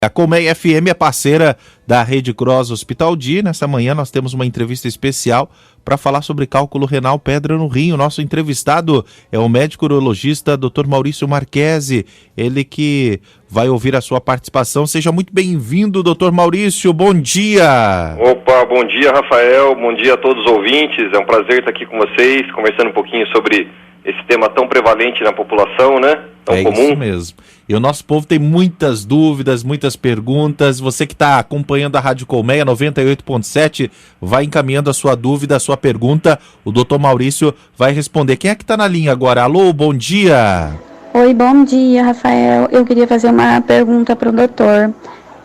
A Colmeia FM é parceira da Rede Cross Hospital Dia. Nessa manhã nós temos uma entrevista especial para falar sobre cálculo renal, pedra no rim. O nosso entrevistado é o médico urologista Dr. Maurício Marchesi, ele que vai ouvir a sua participação. Seja muito bem-vindo, Dr. Maurício, bom dia! Opa, bom dia, Rafael, bom dia a todos os ouvintes. É um prazer estar aqui com vocês, conversando um pouquinho sobre esse tema tão prevalente na população, né? Tão comum. Isso mesmo. E o nosso povo tem muitas dúvidas, muitas perguntas. Você que está acompanhando a Rádio Colmeia 98.7, vai encaminhando a sua dúvida, a sua pergunta. O doutor Maurício vai responder. Quem é que está na linha agora? Alô, bom dia. Oi, bom dia, Rafael. Eu queria fazer uma pergunta para o doutor.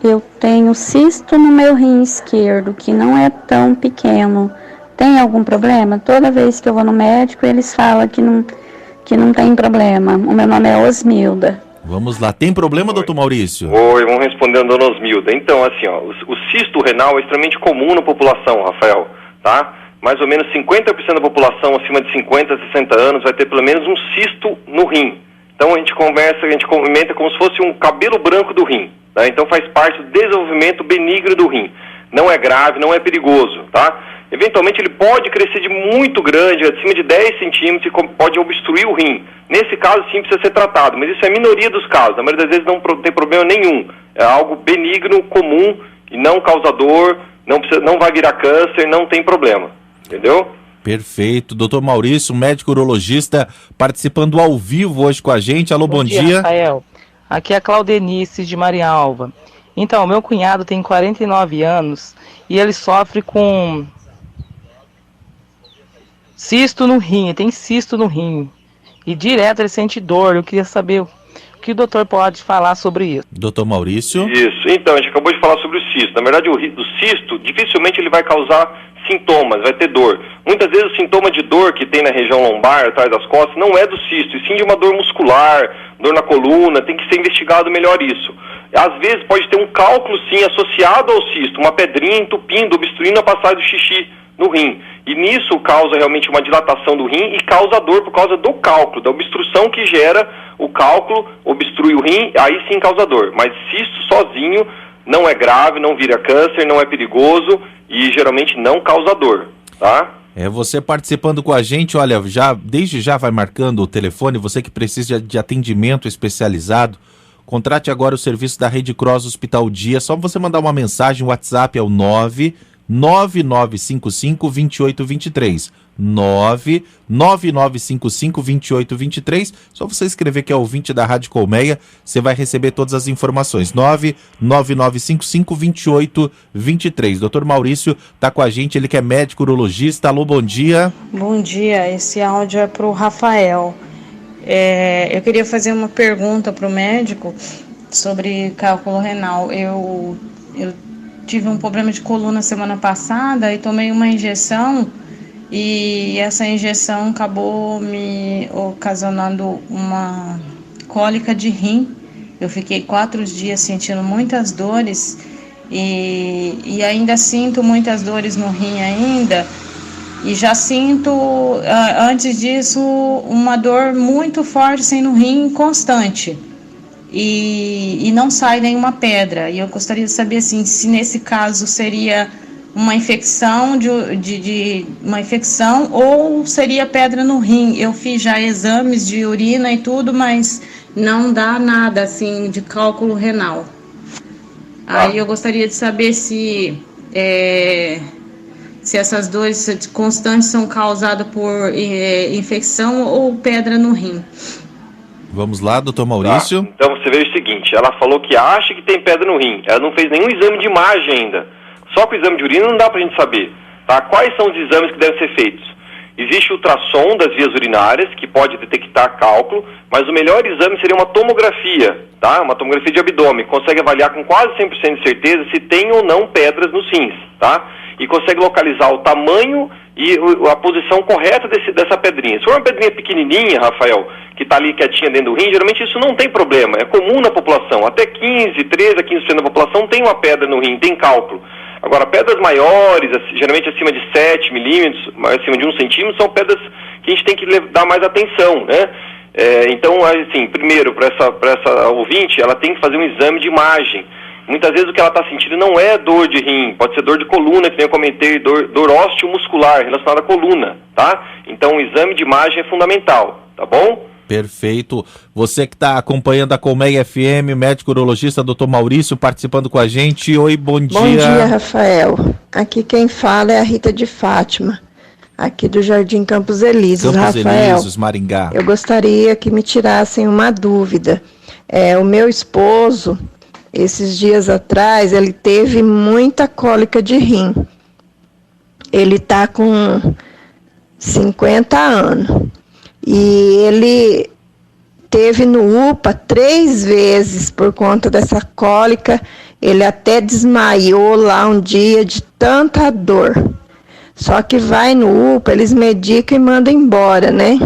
Eu tenho cisto no meu rim esquerdo, que não é tão pequeno. Tem algum problema? Toda vez que eu vou no médico, eles falam que não tem problema. O meu nome é Osmilda. Vamos lá. Tem problema, doutor Maurício? Oi, vamos responder a dona Osmilda. Então, assim, ó, o cisto renal é extremamente comum na população, Rafael, tá? Mais ou menos 50% da população acima de 50, 60 anos vai ter pelo menos um cisto no rim. Então a gente comenta como se fosse um cabelo branco do rim, tá? Então faz parte do desenvolvimento benigno do rim. Não é grave, não é perigoso, tá? Eventualmente ele pode crescer de muito grande, acima de 10 centímetros, e pode obstruir o rim. Nesse caso, sim, precisa ser tratado, mas isso é a minoria dos casos. Na maioria das vezes não tem problema nenhum. É algo benigno, comum, e não causador, não vai virar câncer, não tem problema. Entendeu? Perfeito. Doutor Maurício, médico urologista, participando ao vivo hoje com a gente. Alô, bom dia. Rafael. Aqui é a Claudenice de Marialva. Então, meu cunhado tem 49 anos e ele sofre com cisto no rim, tem cisto no rim. E direto ele sente dor. Eu queria saber o que o doutor pode falar sobre isso. Doutor Maurício. Isso. Então, a gente acabou de falar sobre o cisto. Na verdade, o cisto, dificilmente ele vai causar sintomas, vai ter dor. Muitas vezes o sintoma de dor que tem na região lombar, atrás das costas, não é do cisto, e sim de uma dor muscular, dor na coluna, tem que ser investigado melhor isso. Às vezes pode ter um cálculo, sim, associado ao cisto, uma pedrinha entupindo, obstruindo a passagem do xixi no rim. E nisso causa realmente uma dilatação do rim e causa dor por causa do cálculo, da obstrução que gera o cálculo, obstrui o rim, aí sim causa dor. Mas cisto sozinho não é grave, não vira câncer, não é perigoso e geralmente não causa dor, tá? É, você participando com a gente, olha, desde já vai marcando o telefone, você que precisa de atendimento especializado, contrate agora o serviço da Rede Cross Hospital Dia, só você mandar uma mensagem, o WhatsApp é o 99955-2823, 99955-2823, só você escrever que é ouvinte da Rádio Colmeia, você vai receber todas as informações, 99955-2823. Doutor Maurício está com a gente, ele que é médico urologista. Alô, bom dia. Bom dia, esse áudio é para o Rafael. Eu queria fazer uma pergunta para o médico sobre cálculo renal. Eu tive um problema de coluna semana passada e tomei uma injeção e essa injeção acabou me ocasionando uma cólica de rim. Eu fiquei 4 dias sentindo muitas dores e ainda sinto muitas dores no rim ainda. E já sinto, antes disso, uma dor muito forte assim, no rim constante. E não sai nenhuma pedra. E eu gostaria de saber assim, se nesse caso seria uma infecção uma infecção ou seria pedra no rim. Eu fiz já exames de urina e tudo, mas não dá nada assim de cálculo renal. Aí eu gostaria de saber se essas dores constantes são causadas por infecção ou pedra no rim. Vamos lá, doutor Maurício. Tá. Então você vê o seguinte, ela falou que acha que tem pedra no rim, ela não fez nenhum exame de imagem ainda. Só com o exame de urina não dá pra gente saber, tá? Quais são os exames que devem ser feitos? Existe ultrassom das vias urinárias, que pode detectar cálculo, mas o melhor exame seria uma tomografia, tá? Uma tomografia de abdômen, consegue avaliar com quase 100% de certeza se tem ou não pedras nos rins, tá? E consegue localizar o tamanho e a posição correta dessa pedrinha. Se for uma pedrinha pequenininha, Rafael, que está ali quietinha dentro do rim, geralmente isso não tem problema, é comum na população. Até 13 a 15% da população tem uma pedra no rim, tem cálculo. Agora, pedras maiores, geralmente acima de 7 milímetros, acima de 1 centímetro, são pedras que a gente tem que dar mais atenção, né? Então, assim, primeiro, para essa ouvinte, ela tem que fazer um exame de imagem. Muitas vezes o que ela está sentindo não é dor de rim, pode ser dor de coluna, que nem eu comentei, dor osteomuscular relacionada à coluna, tá? Então o exame de imagem é fundamental, tá bom? Perfeito. Você que está acompanhando a Colmeia FM, médico urologista Dr. Maurício, participando com a gente. Oi, bom dia. Bom dia, Rafael. Aqui quem fala é a Rita de Fátima, aqui do Jardim Campos Elíseos. Rafael, Elíseos, Maringá. Eu gostaria que me tirassem uma dúvida. O meu esposo, esses dias atrás, ele teve muita cólica de rim. Ele está com 50 anos. E ele teve no UPA 3 vezes por conta dessa cólica. Ele até desmaiou lá um dia de tanta dor. Só que vai no UPA, eles medicam e mandam embora, né?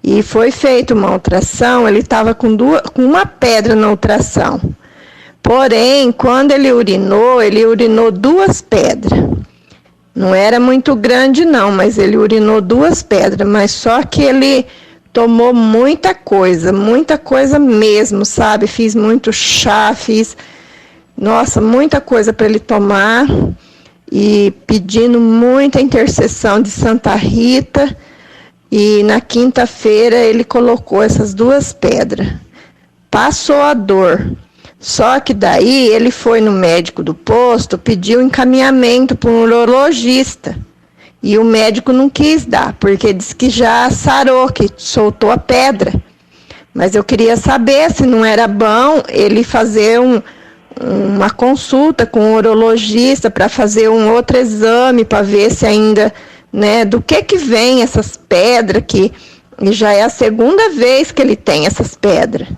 E foi feita uma ultrassom, ele estava com uma pedra na ultrassom. Porém, quando ele urinou 2 pedras. Não era muito grande não, mas ele urinou 2 pedras, mas só que ele tomou muita coisa mesmo, sabe? Fiz muito chá, muita coisa para ele tomar e pedindo muita intercessão de Santa Rita. E na quinta-feira ele colocou essas 2 pedras. Passou a dor. Só que daí ele foi no médico do posto, pediu encaminhamento para um urologista. E o médico não quis dar, porque disse que já sarou, que soltou a pedra. Mas eu queria saber se não era bom ele fazer uma consulta com um urologista para fazer um outro exame, para ver se ainda, né, do que vem essas pedras, que já é a 2ª vez que ele tem essas pedras.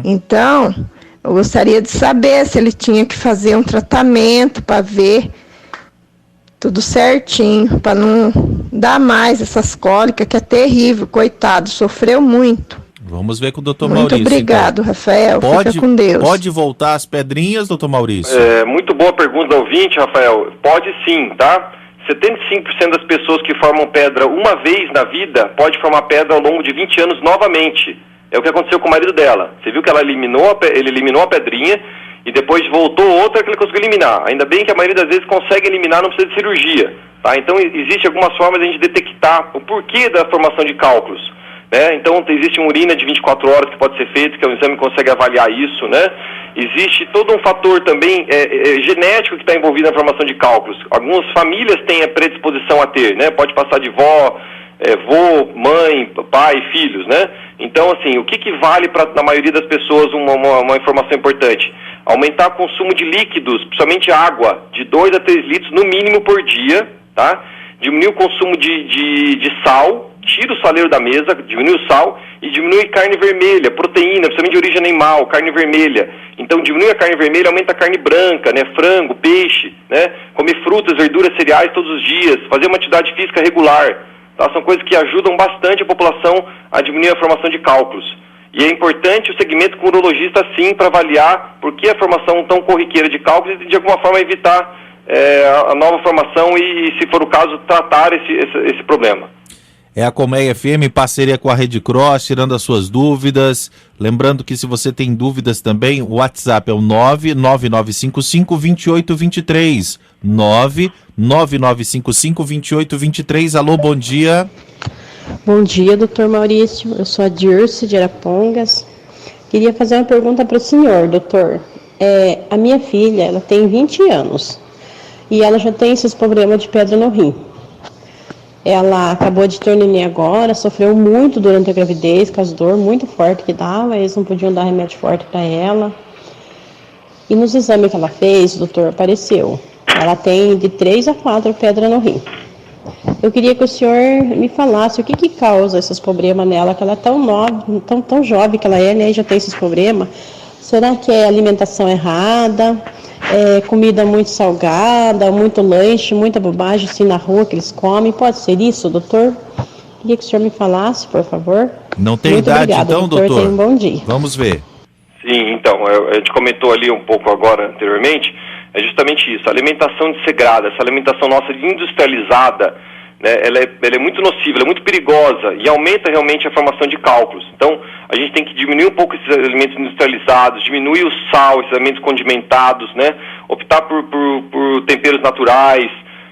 Então, eu gostaria de saber se ele tinha que fazer um tratamento para ver tudo certinho, para não dar mais essas cólicas, que é terrível, coitado, sofreu muito. Vamos ver com o Dr. Muito Maurício. Muito obrigado, então. Rafael, fica com Deus. Pode voltar as pedrinhas, Dr. Maurício? Muito boa pergunta do ouvinte, Rafael. Pode sim, tá? 75% das pessoas que formam pedra uma vez na vida, pode formar pedra ao longo de 20 anos novamente. É o que aconteceu com o marido dela. Você viu que ele eliminou a pedrinha e depois voltou outra que ele conseguiu eliminar. Ainda bem que a maioria das vezes consegue eliminar, não precisa de cirurgia. Tá? Então, existe algumas formas de a gente detectar o porquê da formação de cálculos. Né? Então, existe uma urina de 24 horas que pode ser feito, que é um exame que consegue avaliar isso. Né? Existe todo um fator também genético que está envolvido na formação de cálculos. Algumas famílias têm a predisposição a ter, né? Pode passar de vó, vô, mãe, pai, filhos, né? Então, assim, o que vale para, na maioria das pessoas, uma informação importante? Aumentar o consumo de líquidos, principalmente água, de 2 a 3 litros no mínimo por dia, tá? Diminuir o consumo de sal, tira o saleiro da mesa, diminui o sal e diminui carne vermelha, proteína, principalmente de origem animal, carne vermelha. Então, diminui a carne vermelha, aumenta a carne branca, né? Frango, peixe, né? Comer frutas, verduras, cereais todos os dias, fazer uma atividade física regular. Tá? São coisas que ajudam bastante a população a diminuir a formação de cálculos. E é importante o segmento com o urologista, sim, para avaliar por que a formação tão corriqueira de cálculos e, de alguma forma, evitar a nova formação e, se for o caso, tratar esse problema. É a Colmeia FM, parceria com a Rede Cross, tirando as suas dúvidas. Lembrando que se você tem dúvidas também, o WhatsApp é o 99955-2823. 99955-2823. Alô, bom dia. Bom dia, doutor Maurício. Eu sou a Dirce de Arapongas. Queria fazer uma pergunta para o senhor, doutor. A minha filha, ela tem 20 anos e ela já tem esses problemas de pedra no rim. Ela acabou de ter neném agora, sofreu muito durante a gravidez, com as dores muito fortes que dava, eles não podiam dar remédio forte para ela. E nos exames que ela fez, doutor, apareceu. Ela tem de 3 a 4 pedras no rim. Eu queria que o senhor me falasse o que causa esses problemas nela, que ela é tão nova, tão jovem que ela é, né, e já tem esses problemas. Será que é alimentação errada? Comida muito salgada, muito lanche, muita bobagem assim na rua que eles comem? Pode ser isso, doutor? Queria que o senhor me falasse, por favor. Não tem muito idade, obrigada, então, doutor? Tenha um bom dia. Vamos ver. Sim, então, a gente comentou ali um pouco agora, anteriormente, é justamente isso, a alimentação desregrada, essa alimentação nossa industrializada, né, ela é muito nociva, ela é muito perigosa e aumenta realmente a formação de cálculos. Então, a gente tem que diminuir um pouco esses alimentos industrializados, diminuir o sal, esses alimentos condimentados, né, optar por temperos naturais,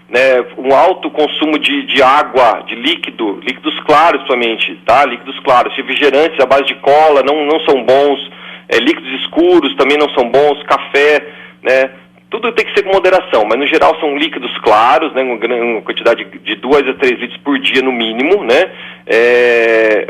né, um alto consumo de água, de líquidos claros somente, tá? Líquidos claros, refrigerantes à base de cola não são bons, líquidos escuros também não são bons, café, né? Tudo tem que ser com moderação, mas no geral são líquidos claros, né, uma quantidade de 2 a 3 litros por dia no mínimo, né,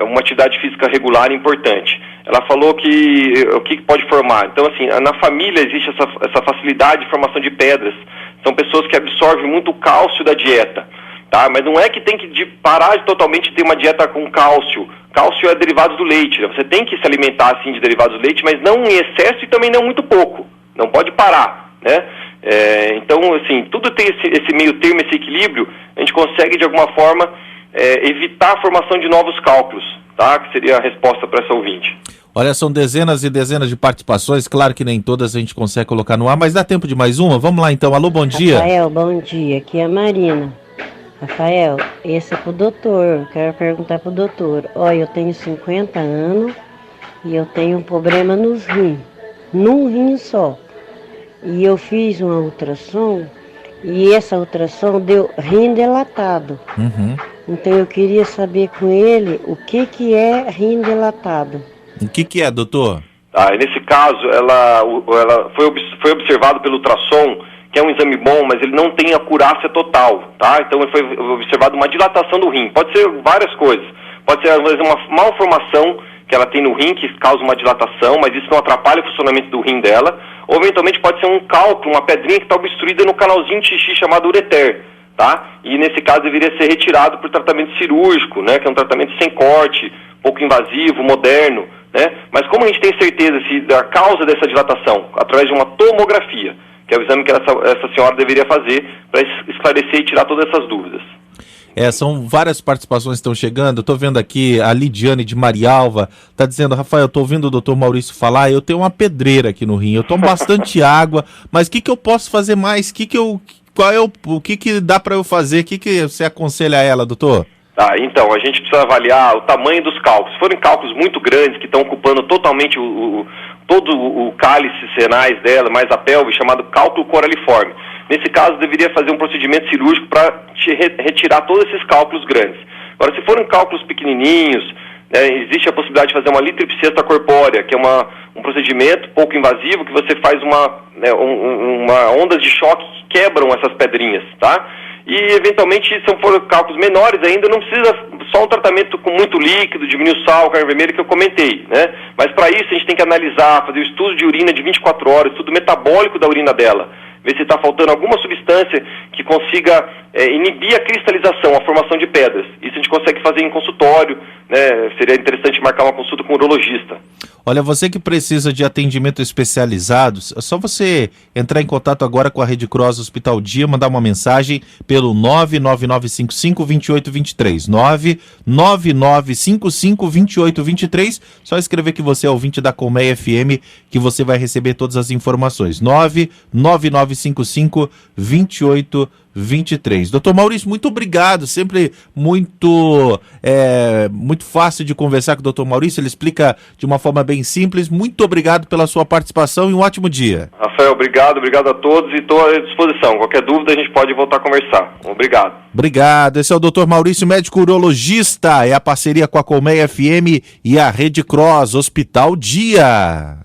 uma atividade física regular importante. Ela falou que o que pode formar. Então, assim, na família existe essa facilidade de formação de pedras. São pessoas que absorvem muito cálcio da dieta, tá? Mas não é que tem que parar de totalmente ter uma dieta com cálcio. Cálcio é derivado do leite, né? Você tem que se alimentar, assim, de derivados do leite, mas não em excesso e também não muito pouco. Não pode parar, né? Então, assim, tudo tem esse meio termo, esse equilíbrio, a gente consegue, de alguma forma, evitar a formação de novos cálculos, tá? Que seria a resposta para essa ouvinte. Olha, são dezenas e dezenas de participações, claro que nem todas a gente consegue colocar no ar, mas dá tempo de mais uma? Vamos lá então, alô, bom dia. Rafael, bom dia, aqui é a Marina. Rafael, esse é pro doutor, eu quero perguntar pro doutor. Olha, eu tenho 50 anos e eu tenho um problema nos rins, num rim só. E eu fiz uma ultrassom e essa ultrassom deu rim dilatado. Uhum. Então eu queria saber com ele o que é rim dilatado. O que é, doutor? Nesse caso, ela foi observado pelo ultrassom, que é um exame bom, mas ele não tem acurácia total, tá? Então foi observado uma dilatação do rim. Pode ser várias coisas. Pode ser, às vezes, uma malformação que ela tem no rim, que causa uma dilatação, mas isso não atrapalha o funcionamento do rim dela. Ou, eventualmente, pode ser um cálculo, uma pedrinha que está obstruída no canalzinho de xixi chamado ureter, tá? E, nesse caso, deveria ser retirado por tratamento cirúrgico, né? Que é um tratamento sem corte, pouco invasivo, moderno, né? Mas como a gente tem certeza da causa dessa dilatação? Através de uma tomografia, que é o exame que essa senhora deveria fazer para esclarecer e tirar todas essas dúvidas. São várias participações que estão chegando. Eu estou vendo aqui a Lidiane de Marialva, está dizendo: Rafael, eu estou ouvindo o doutor Maurício falar, eu tenho uma pedreira aqui no rim, eu tomo bastante água, mas o que eu posso fazer mais? O que dá para eu fazer? O que você aconselha a ela, doutor? Então, a gente precisa avaliar o tamanho dos cálculos. Se forem cálculos muito grandes, que estão ocupando totalmente todo o cálice senais dela, mais a pelve, chamado cálculo coraliforme. Nesse caso, deveria fazer um procedimento cirúrgico para retirar todos esses cálculos grandes. Agora, se forem cálculos pequenininhos, existe a possibilidade de fazer uma litripsesta corpórea, que é um procedimento pouco invasivo, que você faz uma ondas de choque que quebram essas pedrinhas, tá? E, eventualmente, se for cálculos menores ainda, não precisa só um tratamento com muito líquido, diminuir o sal, carne vermelha, que eu comentei, né? Mas, para isso, a gente tem que analisar, fazer o estudo de urina de 24 horas, estudo metabólico da urina dela, ver se está faltando alguma substância que consiga inibir a cristalização, a formação de pedras. Isso a gente consegue fazer em consultório, né? Seria interessante marcar uma consulta com um urologista. Olha, você que precisa de atendimento especializado, é só você entrar em contato agora com a Rede Cross Hospital Dia, mandar uma mensagem pelo 99955-2823, 99955-2823, só escrever que você é ouvinte da Colmeia FM, que você vai receber todas as informações, 99955-2823. Doutor Maurício, muito obrigado, sempre muito fácil de conversar com o doutor Maurício, ele explica de uma forma bem simples. Muito obrigado pela sua participação e um ótimo dia. Rafael, obrigado a todos e estou à disposição. Qualquer dúvida a gente pode voltar a conversar. Obrigado. Obrigado. Esse é o doutor Maurício, médico urologista, é a parceria com a Colmeia FM e a Rede Cross Hospital Dia.